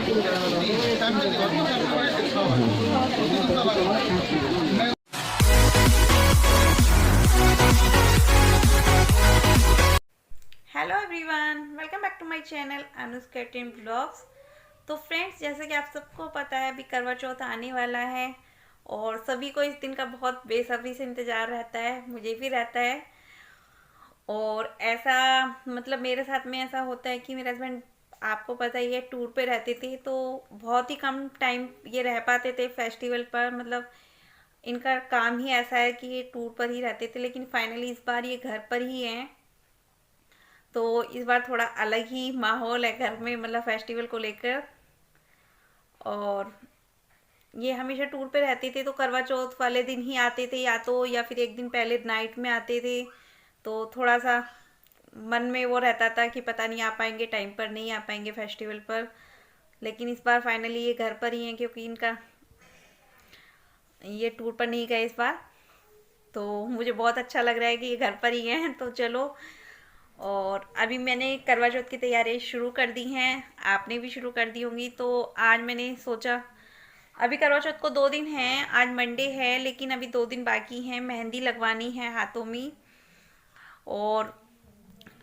Hello everyone, welcome back to my channel Anuj catering blogs. तो friends, जैसे कि आप सबको पता है, अभी करवा चौथ आने वाला है और सभी को इस दिन का बहुत बेसब्री से इंतज़ार रहता है, मुझे भी रहता है। और ऐसा मतलब मेरे साथ में ऐसा होता है कि मेरे हस्बैंड, आपको पता ही है, टूर पे रहते थे तो बहुत ही कम टाइम ये रह पाते थे फेस्टिवल पर। मतलब इनका काम ही ऐसा है कि ये टूर पर ही रहते थे, लेकिन फाइनली इस बार ये घर पर ही हैं। तो इस बार थोड़ा अलग ही माहौल है घर में, मतलब फेस्टिवल को लेकर। और ये हमेशा टूर पे रहते थे तो करवा चौथ वाले दिन ही आते थे, या फिर एक दिन पहले नाइट में आते थे। तो थोड़ा सा मन में वो रहता था कि पता नहीं आ पाएंगे टाइम पर, नहीं आ पाएंगे फेस्टिवल पर। लेकिन इस बार फाइनली ये घर पर ही हैं, क्योंकि इनका ये टूर पर नहीं गए इस बार। तो मुझे बहुत अच्छा लग रहा है कि ये घर पर ही हैं। तो चलो, और अभी मैंने करवा चौथ की तैयारियां शुरू कर दी हैं, आपने भी शुरू कर दी होंगी। तो आज मैंने सोचा, अभी करवा चौथ को 2 दिन हैं, आज मंडे है लेकिन अभी 2 दिन बाकी हैं, मेहंदी लगवानी है हाथों में। और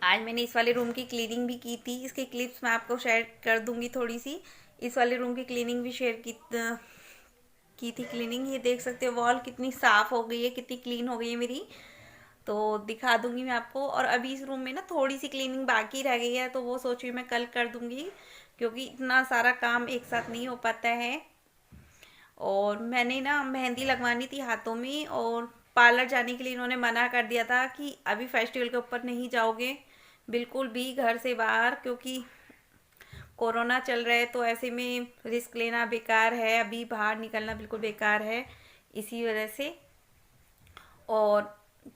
आज मैंने इस वाले रूम की क्लीनिंग भी की थी, इसकी क्लिप्स मैं आपको शेयर कर दूंगी थोड़ी सी। इस वाले रूम की क्लीनिंग भी शेयर की थी क्लीनिंग। ये देख सकते हो वॉल कितनी साफ हो गई है, कितनी क्लीन हो गई है मेरी। तो दिखा दूंगी मैं आपको। और अभी इस रूम में ना थोड़ी सी क्लीनिंग बाकी रह गई है, तो वो सोच रही हूँ मैं कल कर दूंगी, क्योंकि इतना सारा काम एक साथ नहीं हो पाता है। और मैंने ना मेहंदी लगवानी थी हाथों में, और पार्लर जाने के लिए इन्होंने मना कर दिया था कि अभी फेस्टिवल के ऊपर नहीं जाओगे बिल्कुल भी घर से बाहर, क्योंकि कोरोना चल रहा है। तो ऐसे में रिस्क लेना बेकार है, अभी बाहर निकलना बिल्कुल बेकार है, इसी वजह से। और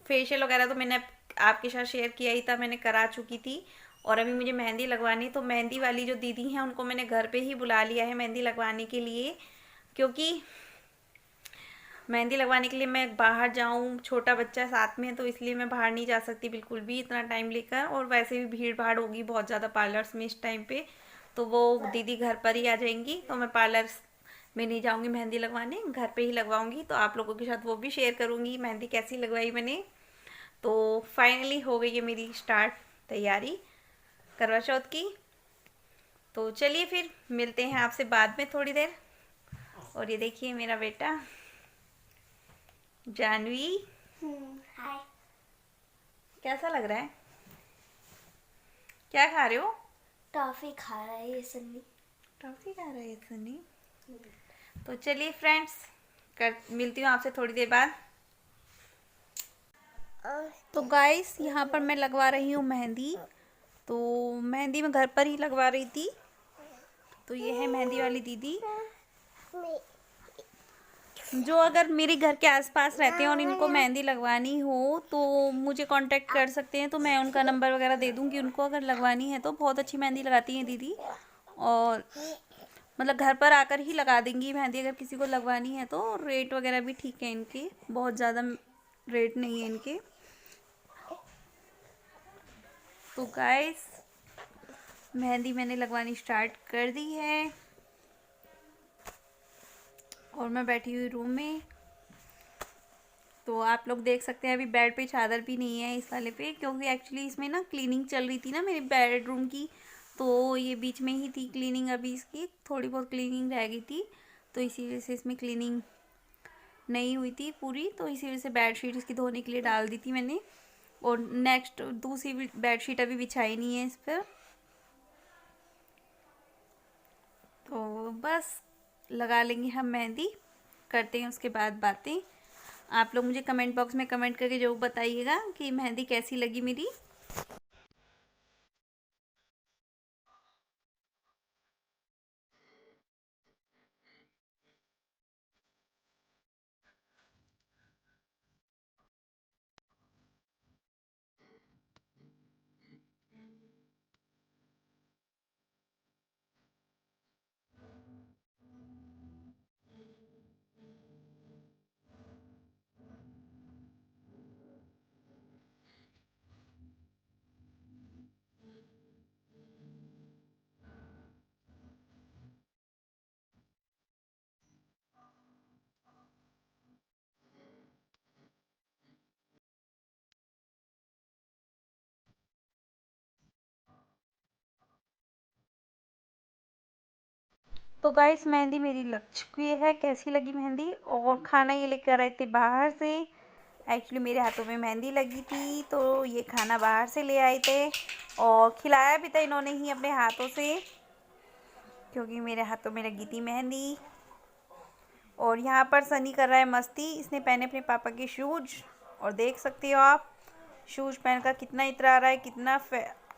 फेशियल वगैरह तो मैंने आपके साथ शेयर किया ही था, मैंने करा चुकी थी। और अभी मुझे मेहंदी लगवानी, तो मेहंदी वाली जो दीदी हैं उनको मैंने घर पे ही बुला लिया है मेहंदी लगवाने के लिए। क्योंकि मेहंदी लगवाने के लिए मैं बाहर जाऊं, छोटा बच्चा साथ में है, तो इसलिए मैं बाहर नहीं जा सकती बिल्कुल भी इतना टाइम लेकर। और वैसे भी भीड़ भाड़ होगी बहुत ज़्यादा पार्लर्स में इस टाइम पे, तो वो दीदी घर पर ही आ जाएंगी। तो मैं पार्लर में नहीं जाऊंगी मेहंदी लगवाने, घर पे ही लगवाऊंगी। तो आप लोगों के साथ वो भी शेयर करूंगी मेहंदी कैसी लगवाई मैंने। तो फाइनली हो गई है मेरी स्टार्ट तैयारी करवा चौथ की। तो चलिए फिर मिलते हैं आपसे बाद में थोड़ी देर। और ये देखिए मेरा बेटा जानवी, हाय। कैसा लग रहा है? क्या खा रहे हो? टॉफी खा रहा है ये सन्नी। टॉफी खा रहे है सनी। तो चलिए फ्रेंड्स, कर मिलती हूँ आपसे थोड़ी देर बाद। तो गाइस, यहाँ पर मैं लगवा रही हूँ मेहंदी। तो मेहंदी मैं घर पर ही लगवा रही थी। तो ये है मेहंदी वाली दीदी, जो अगर मेरे घर के आसपास रहते हैं और इनको मेहंदी लगवानी हो तो मुझे कांटेक्ट कर सकते हैं। तो मैं उनका नंबर वगैरह दे दूँगी उनको, अगर लगवानी है तो। बहुत अच्छी मेहंदी लगाती हैं दीदी, और मतलब घर पर आकर ही लगा देंगी मेहंदी अगर किसी को लगवानी है तो। रेट वगैरह भी ठीक है इनके, बहुत ज़्यादा रेट नहीं है इनके। तो गाइस, मेहंदी मैंने लगवानी स्टार्ट कर दी है, और मैं बैठी हुई रूम में। तो आप लोग देख सकते हैं अभी बेड पे चादर भी नहीं है इस वाले पे, क्योंकि एक्चुअली इसमें ना क्लीनिंग चल रही थी ना मेरे बेडरूम की। तो ये बीच में ही थी क्लीनिंग, अभी इसकी थोड़ी बहुत क्लीनिंग रह गई थी, तो इसी वजह से इसमें क्लीनिंग नहीं हुई थी पूरी। तो इसी वजह से बेडशीट इसकी धोने के लिए डाल दी थी मैंने। और नेक्स्ट दूसरी बेडशीट अभी बिछाई नहीं है इस पर। तो बस लगा लेंगे हम मेहंदी, करते हैं उसके बाद बातें। आप लोग मुझे कमेंट बॉक्स में कमेंट करके जरूर बताइएगा कि मेहंदी कैसी लगी मेरी। तो गाइस मेहंदी मेरी लग चुकी है। कैसी लगी मेहंदी? और खाना ये लेकर आए थे बाहर से। एक्चुअली मेरे हाथों में मेहंदी लगी थी तो ये खाना बाहर से ले आए थे और खिलाया भी था इन्होंने ही अपने हाथों से, क्योंकि मेरे हाथों में लगी थी मेहंदी। और यहाँ पर सनी कर रहा है मस्ती। इसने पहने अपने पापा के शूज और देख सकते हो आप शूज पहनकर कितना इतरा रहा है, कितना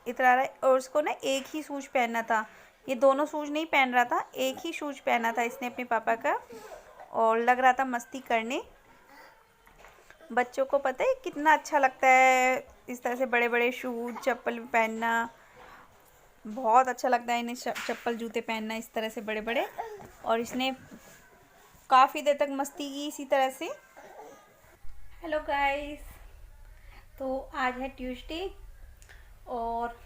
इतरा रहा है। और उसको ना एक ही शूज पहनना था, ये दोनों शूज नहीं पहन रहा था, एक ही शूज पहना था इसने अपने पापा का और लग रहा था मस्ती करने। बच्चों को पता है कितना अच्छा लगता है इस तरह से बड़े बड़े शूज चप्पल पहनना, बहुत अच्छा लगता है इन्हें चप्पल जूते पहनना इस तरह से बड़े बड़े। और इसने काफ़ी देर तक मस्ती की इसी तरह से। हेलो गाइस, तो आज है ट्यूसडे और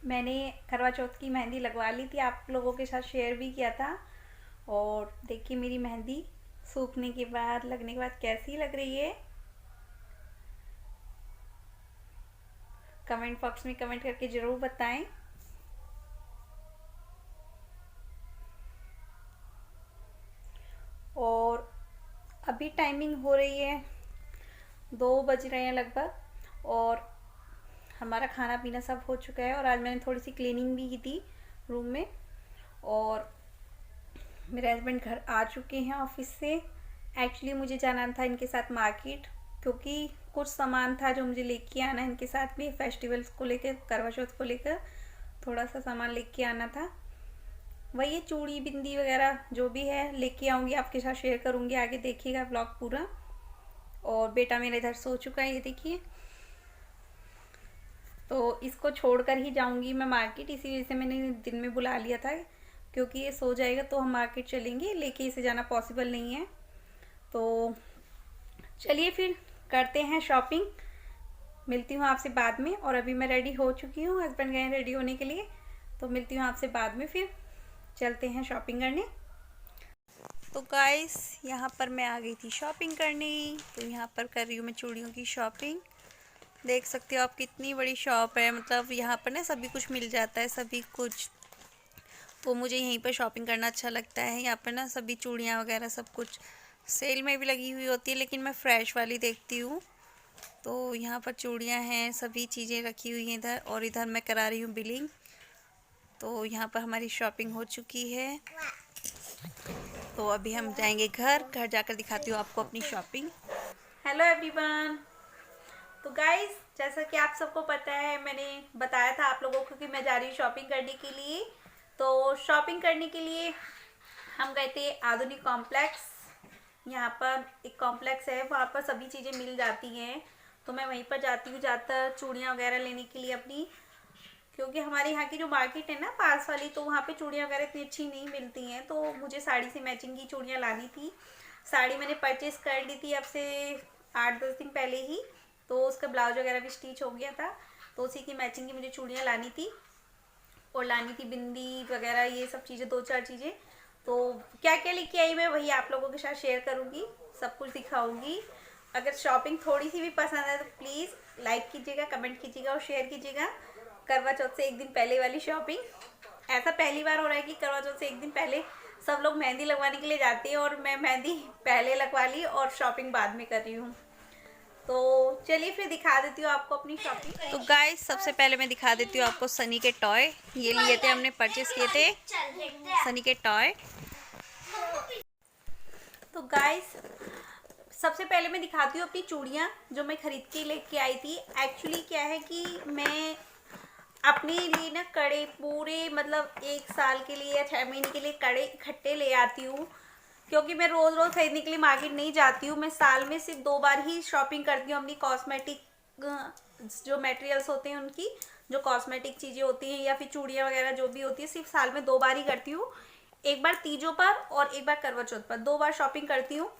मैंने करवा चौथ की मेहंदी लगवा ली थी, आप लोगों के साथ शेयर भी किया था। और देखिए मेरी मेहंदी सूखने के बाद, लगने के बाद कैसी लग रही है। कमेंट बॉक्स में कमेंट करके ज़रूर बताएं। और अभी टाइमिंग हो रही है 2 बज रहे हैं लगभग और हमारा खाना पीना सब हो चुका है। और आज मैंने थोड़ी सी क्लीनिंग भी की थी रूम में। और मेरे हस्बैंड घर आ चुके हैं ऑफिस से। एक्चुअली मुझे जाना था इनके साथ मार्केट, क्योंकि कुछ सामान था जो मुझे लेके आना है इनके साथ में फेस्टिवल्स को लेकर, करवा चौथ को लेकर थोड़ा सा सामान लेके आना था। वही चूड़ी बिंदी वगैरह जो भी है लेके आऊँगी, आपके साथ शेयर करूँगी, आगे देखिएगा ब्लॉग पूरा। और बेटा मेरा इधर सो चुका है, ये देखिए। तो इसको छोड़कर ही जाऊंगी मैं मार्केट, इसी वजह से मैंने दिन में बुला लिया था, क्योंकि ये सो जाएगा तो हम मार्केट चलेंगे, लेके इसे जाना पॉसिबल नहीं है। तो चलिए फिर करते हैं शॉपिंग, मिलती हूँ आपसे बाद में। और अभी मैं रेडी हो चुकी हूँ, हस्बैंड गए रेडी होने के लिए, तो मिलती हूँ आपसे बाद में। फिर चलते हैं शॉपिंग करने। तो गाइस यहाँ पर मैं आ गई थी शॉपिंग करने। तो यहाँ पर कर रही हूँ मैं चूड़ियों की शॉपिंग। देख सकते हो आप कितनी बड़ी शॉप है, मतलब यहाँ पर ना सभी कुछ मिल जाता है, सभी कुछ। तो मुझे यहीं पर शॉपिंग करना अच्छा लगता है। यहाँ पर ना सभी चूड़ियाँ वगैरह सब कुछ सेल में भी लगी हुई होती है, लेकिन मैं फ्रेश वाली देखती हूँ। तो यहाँ पर चूड़ियाँ हैं, सभी चीज़ें रखी हुई हैं इधर। और इधर मैं करा रही हूँ बिलिंग। तो यहाँ पर हमारी शॉपिंग हो चुकी है। तो अभी हम जाएंगे घर जाकर दिखाती हूँ आपको अपनी शॉपिंग। Hello everyone. तो गाइस जैसा कि आप सबको पता है, मैंने बताया था आप लोगों को कि मैं जा रही हूँ शॉपिंग करने के लिए। तो शॉपिंग करने के लिए हम गए थे आधुनिक कॉम्प्लेक्स। यहाँ पर एक कॉम्प्लेक्स है, वहाँ पर सभी चीज़ें मिल जाती हैं। तो मैं वहीं पर जाती हूँ ज़्यादातर चूड़ियाँ वगैरह लेने के लिए अपनी, क्योंकि हमारे यहाँ की जो मार्केट है ना पास वाली, तो वहाँ पे चूड़ियाँ वगैरह इतनी अच्छी नहीं मिलती हैं। तो मुझे साड़ी से मैचिंग की चूड़ियाँ लानी थी। साड़ी मैंने परचेस कर ली थी अब से 8-10 दिन पहले ही, तो उसका ब्लाउज वगैरह भी स्टिच हो गया था। तो उसी की मैचिंग की मुझे चूड़ियाँ लानी थी और लानी थी बिंदी वगैरह, ये सब चीज़ें 2-4 चीज़ें। तो क्या क्या लेके आई मैं वही आप लोगों के साथ शेयर करूँगी, सब कुछ दिखाऊँगी। अगर शॉपिंग थोड़ी सी भी पसंद है तो प्लीज़ लाइक कीजिएगा, कमेंट कीजिएगा और शेयर कीजिएगा। करवा चौथ से एक दिन पहले वाली शॉपिंग, ऐसा पहली बार हो रहा है कि करवा चौथ से एक दिन पहले सब लोग मेहंदी लगवाने के लिए जाते हैं और मैं मेहंदी पहले लगवा ली और शॉपिंग बाद में कर रही हूँ। तो चलिए फिर दिखा देती हूँ आपको अपनी शॉपिंग। तो गाइस सबसे पहले मैं दिखा देती हूँ आपको सनी के टॉय। ये लिए थे हमने, परचेस किए थे सनी के टॉय। तो गाइस सबसे पहले मैं दिखाती हूँ अपनी चूड़ियाँ जो मैं खरीद के लेके आई थी। एक्चुअली क्या है कि मैं अपने लिए ना कड़े पूरे मतलब 1 साल के लिए या 6 महीने के लिए कड़े इकट्ठे ले आती हूँ, क्योंकि मैं रोज़ रोज़ खरीदने के लिए मार्केट नहीं जाती हूँ। मैं साल में सिर्फ 2 बार ही शॉपिंग करती हूँ अपनी कॉस्मेटिक जो मटेरियल्स होते हैं उनकी, जो कॉस्मेटिक चीज़ें होती हैं या फिर चूड़ियाँ वगैरह जो भी होती है, सिर्फ साल में 2 बार ही करती हूँ। एक बार तीजों पर और एक बार करवा चौथ पर, 2 बार शॉपिंग करती हूँ।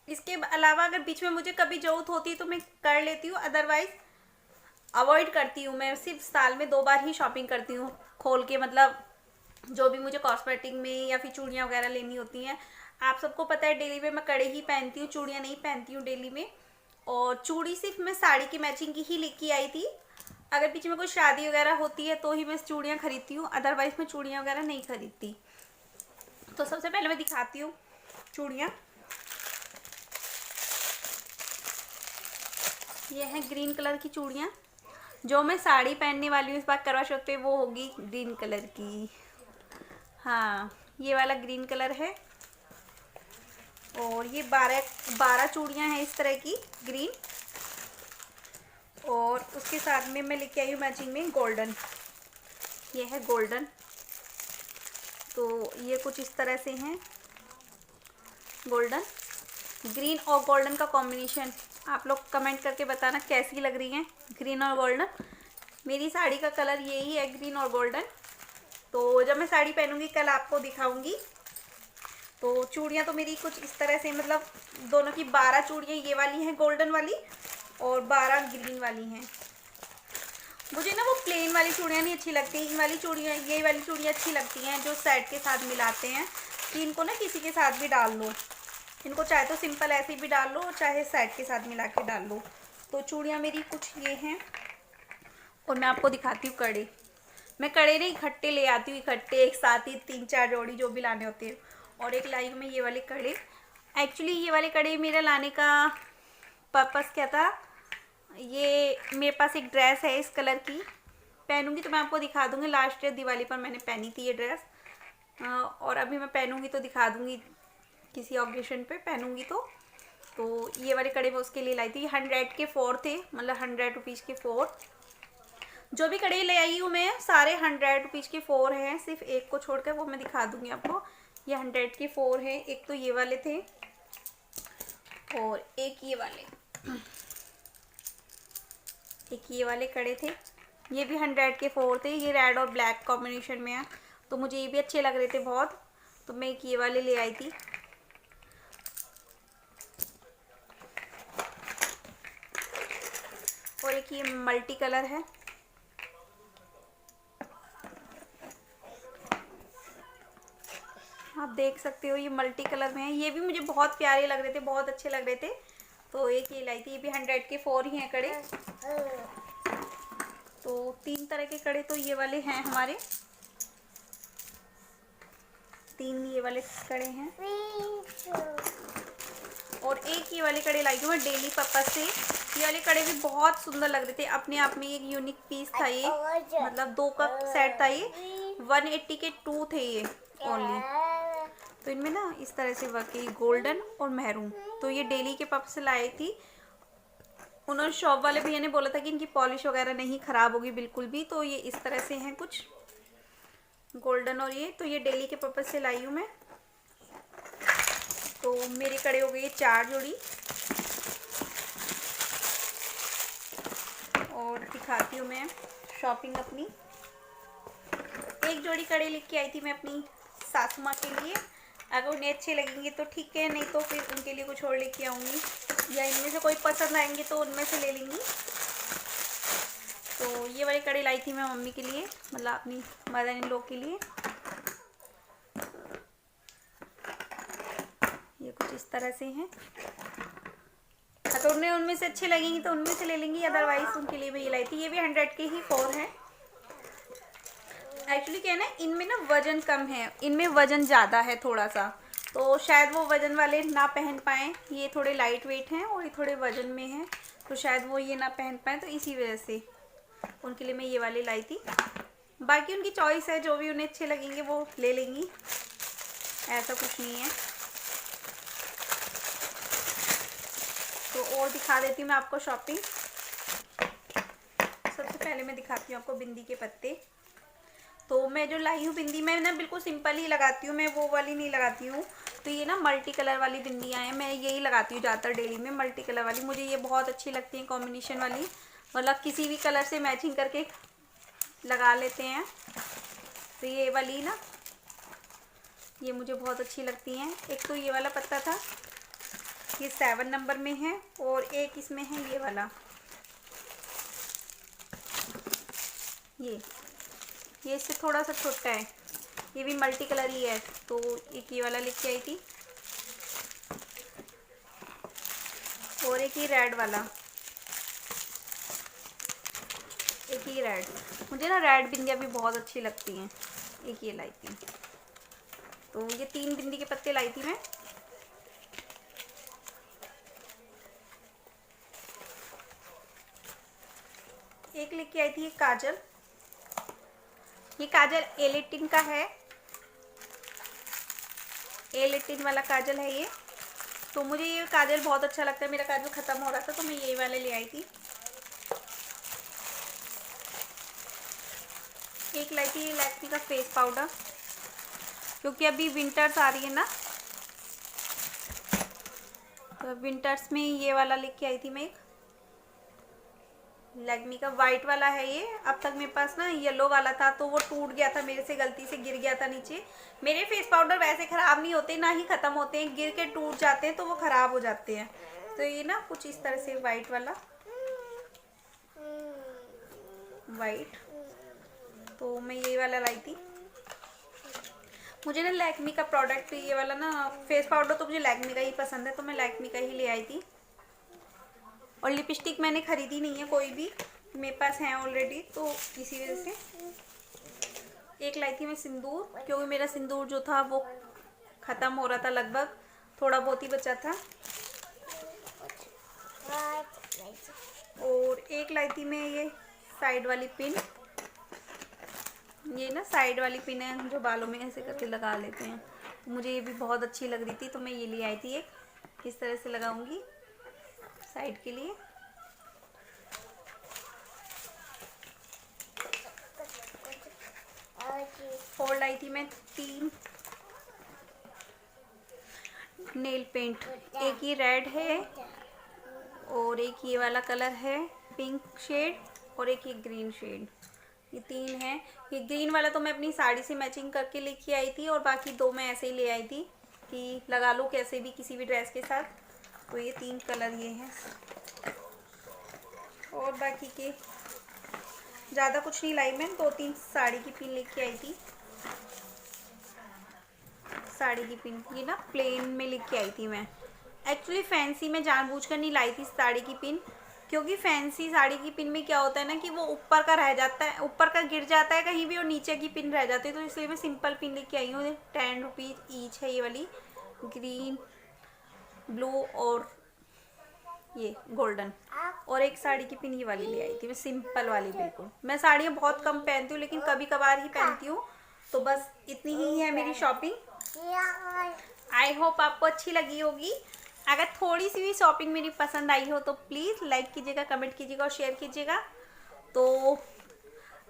इसके अलावा अगर बीच में मुझे कभी ज़रूरत होती है तो मैं कर लेती हूँ, अदरवाइज अवॉइड करती हूँ। मैं सिर्फ साल में 2 बार ही शॉपिंग करती हूँ खोल के, मतलब जो भी मुझे कॉस्मेटिक में या फिर चूड़ियाँ वगैरह लेनी होती हैं। आप सबको पता है डेली में मैं कड़े ही पहनती हूँ, चूड़ियाँ नहीं पहनती हूँ डेली में। और चूड़ी सिर्फ मैं साड़ी की मैचिंग की ही लेके आई थी। अगर पीछे में कोई शादी वगैरह होती है तो ही मैं चूड़ियाँ खरीदती हूँ, अदरवाइज मैं चूड़ियाँ वगैरह नहीं खरीदती। तो सबसे पहले मैं दिखाती हूँ चूड़ियाँ। ये हैं ग्रीन कलर की चूड़ियाँ। जो मैं साड़ी पहनने वाली हूँ इस बार करवा चौथ पे वो होगी ग्रीन कलर की। हाँ, ये वाला ग्रीन कलर है। और ये 12 चूड़ियाँ हैं इस तरह की ग्रीन। और उसके साथ में मैं लेके आई हूँ मैचिंग में गोल्डन। ये है गोल्डन। तो ये कुछ इस तरह से हैं गोल्डन। ग्रीन और गोल्डन का कॉम्बिनेशन आप लोग कमेंट करके बताना कैसी लग रही हैं ग्रीन और गोल्डन। मेरी साड़ी का कलर यही है, ग्रीन और गोल्डन। तो जब मैं साड़ी पहनूंगी कल आपको दिखाऊंगी। तो चूड़ियाँ तो मेरी कुछ इस तरह से, मतलब दोनों की 12 चूड़ियाँ ये वाली हैं गोल्डन वाली और 12 ग्रीन वाली हैं। मुझे ना वो प्लेन वाली चूड़ियाँ नहीं अच्छी लगती, इन वाली चूड़ियाँ, ये वाली चूड़ियाँ अच्छी लगती हैं जो सेट के साथ मिलाते हैं कि इनको ना किसी के साथ भी डाल लो। इनको चाहे तो सिंपल ऐसे भी डाल लो, चाहे सेट के साथ मिला के डाल लो। तो चूड़ियाँ मेरी कुछ ये हैं। और मैं आपको दिखाती हूँ कड़े। मैं कड़े नहीं इकट्ठे ले आती हूँ, इकट्ठे एक साथ ही 3-4 जोड़ी जो भी लाने होते हैं। और एक लाई हूँ मैं ये वाले कड़े। एक्चुअली ये वाले कड़े मेरा लाने का पर्पस क्या था, ये मेरे पास एक ड्रेस है इस कलर की, पहनूंगी तो मैं आपको दिखा दूंगी। लास्ट ईयर दिवाली पर मैंने पहनी थी ये ड्रेस। और अभी मैं पहनूंगी तो दिखा दूंगी, किसी ऑकेशन पे पहनूंगी तो ये वाले कड़े मैं उसके लिए लाई थी। 100 के 4 थे, मतलब 100 रुपीज़ के 4। जो भी कड़े ले आई हूँ मैं सारे 100 रुपीज़ के 4 हैं, सिर्फ एक को छोड़कर, वो मैं दिखा दूंगी आपको। ये 100 के 4 हैं। एक तो ये वाले थे और एक ये वाले कड़े थे। ये भी 100 के 4 थे। ये रेड और ब्लैक कॉम्बिनेशन में है, तो मुझे ये भी अच्छे लग रहे थे बहुत, तो मैं एक ये वाले ले आई थी। और एक ये मल्टी कलर है। आप देख सकते हो ये मल्टी कलर में है। ये भी मुझे बहुत प्यारे लग रहे थे, बहुत अच्छे लग रहे थे, तो एक ये लाई थी। ये भी 100 के 4 ही हैं कड़े। तो 3 तरह के कड़े तो ये वाले हैं हमारे, 3 ये वाले कड़े हैं। और एक ये वाले कड़े लाई थी मैं डेली पर्पज से। ये वाले कड़े भी बहुत सुंदर लग रहे थे, अपने आप में एक यूनिक पीस था ये, मतलब 2 का सेट था ये। 180 के 2 थे ये ओनली। तो इनमें ना इस तरह से वर्क है, गोल्डन और मैरून। तो ये डेली के पर्पज से लाई थी। उन्होंने शॉप वाले भैया ने बोला था कि इनकी पॉलिश वगैरह नहीं ख़राब होगी बिल्कुल भी। तो ये इस तरह से हैं कुछ गोल्डन। और ये तो ये डेली के पर्पज से लाई हूँ मैं। तो मेरे कड़े हो गए 4 जोड़ी। और दिखाती हूँ मैं शॉपिंग अपनी। एक जोड़ी कड़े लेके आई थी मैं अपनी सासू माँ के लिए। अगर उन्हें अच्छे लगेंगे तो ठीक है, नहीं तो फिर उनके लिए कुछ और लेके आऊँगी, या इनमें से कोई पसंद आएंगे तो उनमें से ले लेंगी। तो ये वाली कड़े लाई थी मैं मम्मी के लिए, मतलब अपनी मदर इन लॉ के लिए। ये कुछ इस तरह से हैं। अगर उन्हें उनमें से अच्छे लगेंगी तो उनमें से ले लेंगी, अदरवाइज उनके लिए भी ये लाई थी। ये भी 100 के ही 4 हैं। एक्चुअली क्या है ना, इनमें ना वजन कम है, इनमें वजन ज़्यादा है थोड़ा सा, तो शायद वो वजन वाले ना पहन पाएँ। ये थोड़े लाइट वेट हैं और ये थोड़े वजन में हैं, तो शायद वो ये ना पहन पाएँ, तो इसी वजह से उनके लिए मैं ये वाले लाई थी। बाकी उनकी चॉइस है, जो भी उन्हें अच्छे लगेंगे वो ले लेंगी, ऐसा कुछ नहीं है। तो और दिखा देती हूँ मैं आपको शॉपिंग। सबसे पहले मैं दिखाती हूँ आपको बिंदी के पत्ते। तो मैं जो लाई हूँ बिंदी, मैं ना बिल्कुल सिंपल ही लगाती हूँ, मैं वो वाली नहीं लगाती हूँ। तो ये ना मल्टी कलर वाली बिंदियाँ हैं, मैं यही लगाती हूँ ज़्यादातर डेली में, मल्टी कलर वाली। मुझे ये बहुत अच्छी लगती हैं कॉम्बिनेशन वाली, मतलब किसी भी कलर से मैचिंग करके लगा लेते हैं। तो ये वाली ना, ये मुझे बहुत अच्छी लगती हैं। एक तो ये वाला पत्ता था, ये 7 नंबर में है, और एक इसमें है ये वाला, ये इससे थोड़ा सा छोटा है, ये भी मल्टी कलर ही है। तो एक ये वाला लेके आई थी, और एक ये रेड वाला, एक ये रेड। मुझे ना रेड बिंदियाँ भी बहुत अच्छी लगती हैं, एक ये लाई थी। तो ये 3 बिंदी के पत्ते लाई थी मैं। एक लेके आई थी ये काजल, ये काजल A18 का है, A18 वाला काजल है ये। तो मुझे ये काजल बहुत अच्छा लगता है, मेरा काजल ख़त्म हो रहा था तो मैं ये वाले ले आई थी। एक लाई थी लैक्मे का फेस पाउडर, क्योंकि अभी विंटर्स आ रही है ना, तो विंटर्स में ये वाला लेके आई थी मैं। एक लैक्मे का वाइट वाला है ये। अब तक मेरे पास ना येलो वाला था तो वो टूट गया था मेरे से, गलती से गिर गया था नीचे। मेरे फेस पाउडर वैसे ख़राब नहीं होते, ना ही ख़त्म होते हैं, गिर के टूट जाते हैं तो वो ख़राब हो जाते हैं। तो ये ना कुछ इस तरह से वाइट वाला, वाइट, तो मैं ये वाला लाई थी। मुझे ना लैक्मे का प्रोडक्ट ये वाला ना फेस पाउडर तो मुझे लैक्मे का ही पसंद है, तो मैं लैक्मे का ही ले आई थी। और लिपस्टिक मैंने ख़रीदी नहीं है कोई भी, मेरे पास है ऑलरेडी, तो इसी वजह से। एक लाई थी मैं सिंदूर, क्योंकि मेरा सिंदूर जो था वो ख़त्म हो रहा था लगभग, थोड़ा बहुत ही बचा था। और एक लाई थी मैं ये साइड वाली पिन, ये ना साइड वाली पिन है जो बालों में ऐसे करके लगा लेते हैं, तो मुझे ये भी बहुत अच्छी लग रही थी तो मैं ये ले आई थी। एक इस तरह से लगाऊंगी साइड के लिए। और लाई थी मैं 3 नेल पेंट, एक ये रेड है और एक ये वाला कलर है पिंक शेड और एक ये ग्रीन शेड, ये 3 है। ये ग्रीन वाला तो मैं अपनी साड़ी से मैचिंग करके लेके आई थी और बाकी 2 मैं ऐसे ही ले आई थी कि लगा लो कैसे भी किसी भी ड्रेस के साथ। तो ये 3 कलर ये हैं, और बाकी के ज़्यादा कुछ नहीं लाई मैं। 2-3 साड़ी की पिन लेके आई थी, साड़ी की पिन ये ना प्लेन में लेके आई थी मैं। एक्चुअली फैंसी में जानबूझकर नहीं लाई थी साड़ी की पिन, क्योंकि फैंसी साड़ी की पिन में क्या होता है ना कि वो ऊपर का रह जाता है, ऊपर का गिर जाता है कहीं भी और नीचे की पिन रह जाती है, तो इसलिए मैं सिंपल पिन लेके आई हूँ। 10 रुपीज़ ईच है ये वाली, ग्रीन, ब्लू और ये गोल्डन। और एक साड़ी की पिन ये वाली ले आई थी मैं, सिंपल वाली बिल्कुल। मैं साड़ियाँ बहुत कम पहनती हूँ लेकिन कभी कभार ही पहनती हूँ, तो बस इतनी ही है मेरी शॉपिंग। आई होप आपको अच्छी लगी होगी। अगर थोड़ी सी भी शॉपिंग मेरी पसंद आई हो तो प्लीज़ लाइक कीजिएगा, कमेंट कीजिएगा और शेयर कीजिएगा। तो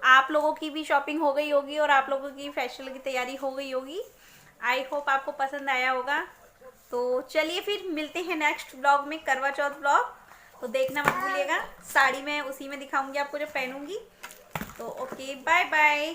आप लोगों की भी शॉपिंग हो गई होगी और आप लोगों की फेस्टिवल की तैयारी हो गई होगी। आई होप आपको पसंद आया होगा। तो चलिए फिर मिलते हैं नेक्स्ट ब्लॉग में, करवा चौथ ब्लॉग। तो देखना मत भूलिएगा, साड़ी मैं उसी में दिखाऊंगी आपको जब पहनूंगी। तो ओके, बाय बाय।